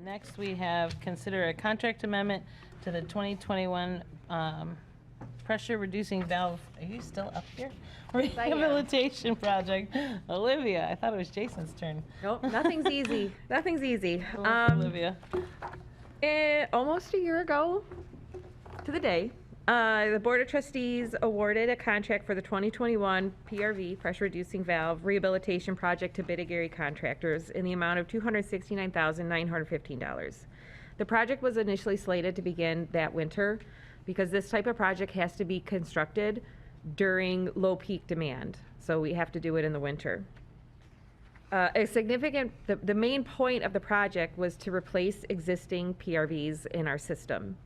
Next, we have consider a contract amendment to the 2021 pressure reducing valve. Are you still up here? Rehabilitation project. Olivia, I thought it was Jason's turn. Nope, nothing's easy. Nothing's easy. Olivia. Almost a year ago to the day, the Board of Trustees awarded a contract for the 2021 PRV, pressure reducing valve rehabilitation project to Bidigary Contractors in the amount of $269,915. The project was initially slated to begin that winter because this type of project has to be constructed during low peak demand. So we have to do it in the winter. The main point of the project was to replace existing PRVs in our system.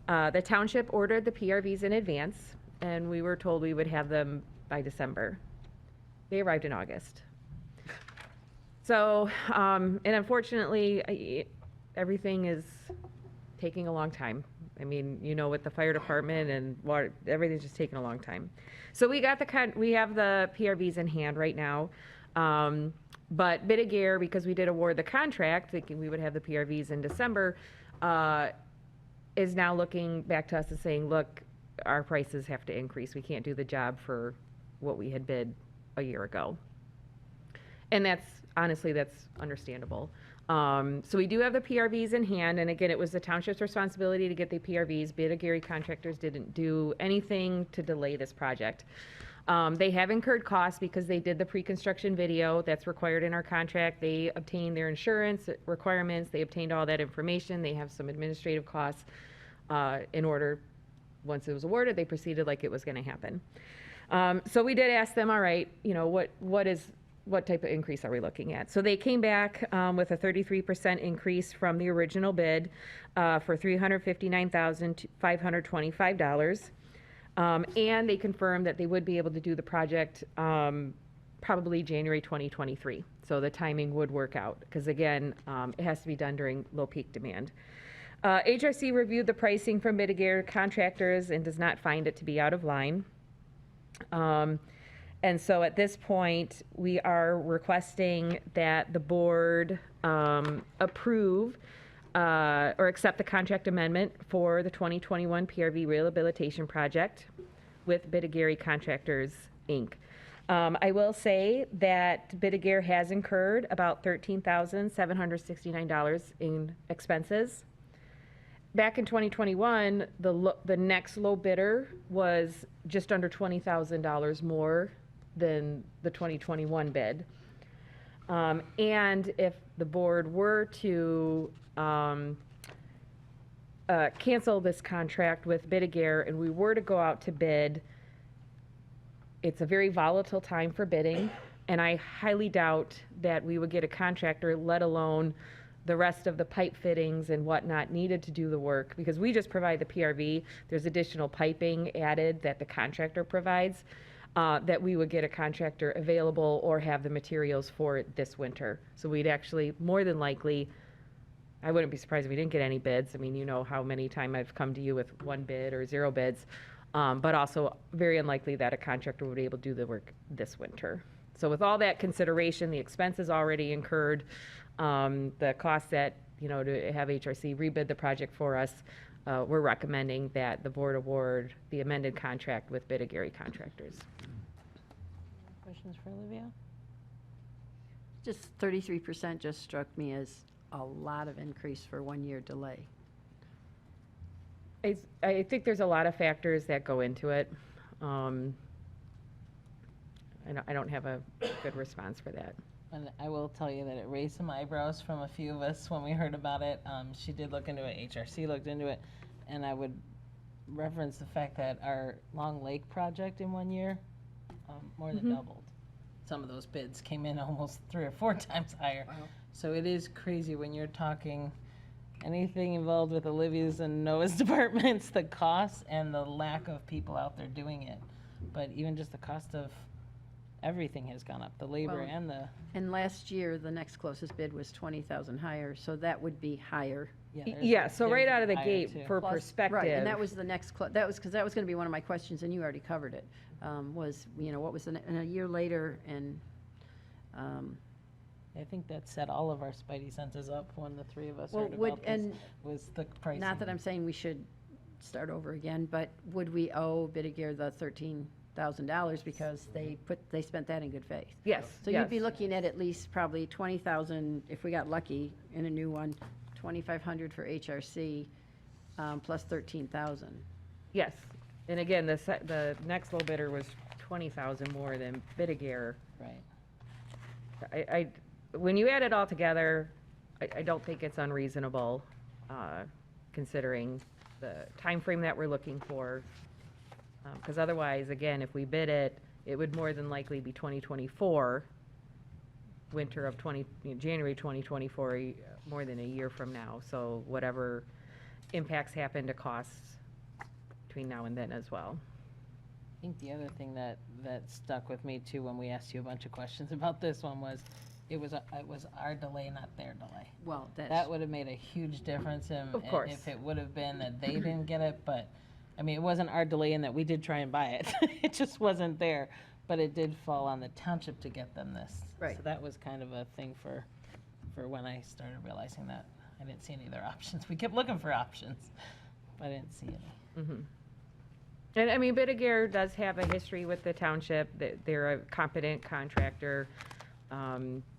The township ordered the PRVs in advance, and we were told we would have them by December. They arrived in August. So, and unfortunately, everything is taking a long time. I mean, you know, with the fire department and water, everything's just taking a long time. So we have the PRVs in hand right now. But Bidigare, because we did award the contract, thinking we would have the PRVs in December, is now looking back to us and saying, look, our prices have to increase. We can't do the job for what we had bid a year ago. And honestly, that's understandable. So we do have the PRVs in hand, and again, it was the township's responsibility to get the PRVs. Bidigare Contractors didn't do anything to delay this project. They have incurred costs because they did the pre-construction video that's required in our contract. They obtained their insurance requirements. They obtained all that information. They have some administrative costs in order, once it was awarded, they proceeded like it was going to happen. So we did ask them, all right, you know, what type of increase are we looking at? So they came back with a 33% increase from the original bid for $359,525. And they confirmed that they would be able to do the project probably January 2023. So the timing would work out because, again, it has to be done during low peak demand. HRC reviewed the pricing from Bidigare Contractors and does not find it to be out of line. And so at this point, we are requesting that the board approve or accept the contract amendment for the 2021 PRV Rehabilitation Project with Bidigare Contractors, Inc. I will say that Bidigare has incurred about $13,769 in expenses. Back in 2021, the next low bidder was just under $20,000 more than the 2021 bid. And if the board were to cancel this contract with Bidigare and we were to go out to bid, it's a very volatile time for bidding, and I highly doubt that we would get a contractor, let alone the rest of the pipe fittings and whatnot needed to do the work, because we just provide the PRV. There's additional piping added that the contractor provides, that we would get a contractor available or have the materials for it this winter. So we'd actually, more than likely, I wouldn't be surprised if we didn't get any bids. I mean, you know how many times I've come to you with one bid or zero bids, but also very unlikely that a contractor would be able to do the work this winter. So with all that consideration, the expenses already incurred, the cost that, you know, to have HRC rebid the project for us, we're recommending that the board award the amended contract with Bidigare Contractors. Questions for Olivia? Just 33% just struck me as a lot of increase for 1 year delay. I think there's a lot of factors that go into it. I don't have a good response for that. And I will tell you that it raised some eyebrows from a few of us when we heard about it. She did look into it, HRC looked into it, and I would reference the fact that our Long Lake project in 1 year more than doubled. Some of those bids came in almost 3 or 4 times higher. Wow. So it is crazy when you're talking anything involved with Olivia's and Noah's departments, the costs and the lack of people out there doing it. But even just the cost of everything has gone up, the labor and the... And last year, the next closest bid was 20,000 higher, so that would be higher. Yeah, so right out of the gate, too. for Plus, perspective. Right, and that was the next, that was, because that was going to be one of my questions, and you already covered it, was, you know, what was and a year later, and I think that set all of our spidey senses up when the three of us Well, heard would, about this, and was the pricing. not that I'm saying we should start over again, but would we owe Bidigear the $13,000 because they spent that in good faith? Yes, So you'd be yes. looking at least probably 20,000, if we got lucky in a new one, 2,500 for HRC, plus 13,000. Yes, and again, the next low bidder was 20,000 more than Bidigear. Right. When you add it all together, I don't think it's unreasonable, considering the time frame that we're looking for. Because otherwise, again, if we bid it, it would more than likely be 2024, winter of January 2024, more than a year from now. So whatever impacts happen to costs between now and then as well. I think the other thing that stuck with me too, when we asked you a bunch of questions about this one, was it was our delay, not their delay. Well, That would have made a huge difference Of course. if it would have been that they didn't get it, but, I mean, it wasn't our delay in that we did try and buy it. It just wasn't there, but it did fall on the township to get them this. Right. So that was kind of a thing for when I started realizing that. I didn't see any other options. We kept looking for options, but I didn't see any. Mhm. And I mean, Bidigear does have a history with the township. They're a competent contractor.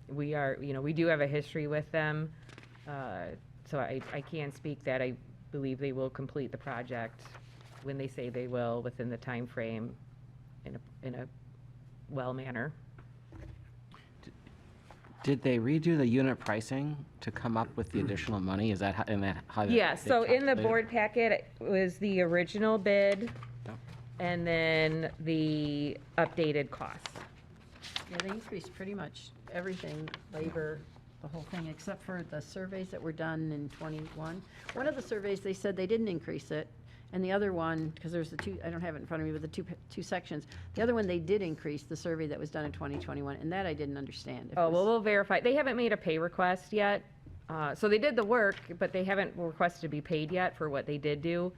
We do have a history with them. So I can speak that I believe they will complete the project when they say they will, within the time frame, in a well manner. Did they redo the unit pricing to come up with the additional money? Is that how? Yeah, they so in the calculated it? board packet it was the original bid Yep. and then the updated cost. Yeah, they increased pretty much everything, labor, the whole thing, except for the surveys that were done in '21. One of the surveys, they said they didn't increase it, and the other one, because there's the two, I don't have it in front of me, but the two sections. The other one, they did increase the survey that was done in 2021, and that I didn't understand. If it Oh, well, was- we'll verify. They haven't made a pay request yet. So they did the work, but they haven't requested to be paid yet for what they did do.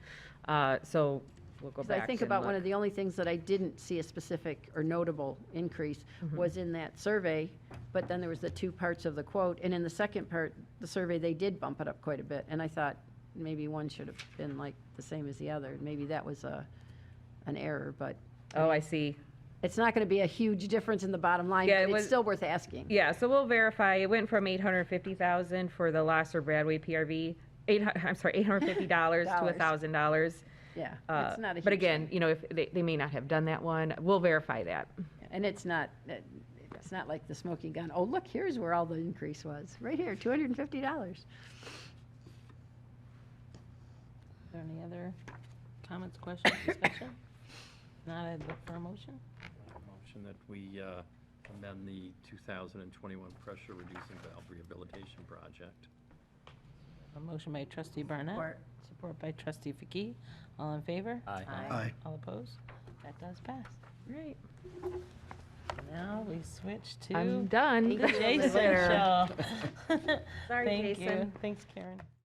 So we'll go 'cause back I think and about one look. of the only things that I didn't see a specific or notable increase Mm-hmm. was in that survey, but then there was the two parts of the quote, and in the second part, the survey, they did bump it up quite a bit, and I thought maybe one should have been like the same as the other. Maybe that was an error, but Oh, I see. it's not going to be a huge difference in the bottom line, Yeah, it but was- it's still worth asking. Yeah, so we'll verify. It went from 850,000 for the Lasser Bradway PRV, $850 to $1,000. Yeah, it's not a huge. But again, if they may not have done that one. We'll verify that. And it's not like the smoking gun. Oh, look, here's where all the increase was. Right here, $250. Are there any other comments, questions, discussion? Not, I'd look for a motion. Motion that we amend the 2021 pressure reducing valve rehabilitation project. A motion by trustee Barnett. Support. Support by trustee Faki. All in favor? Aye. Aye. All opposed? That does pass. Right. Now we switch to I'm done. the Jason Later. show. Sorry, Thank Jason. you. Thanks, Karen.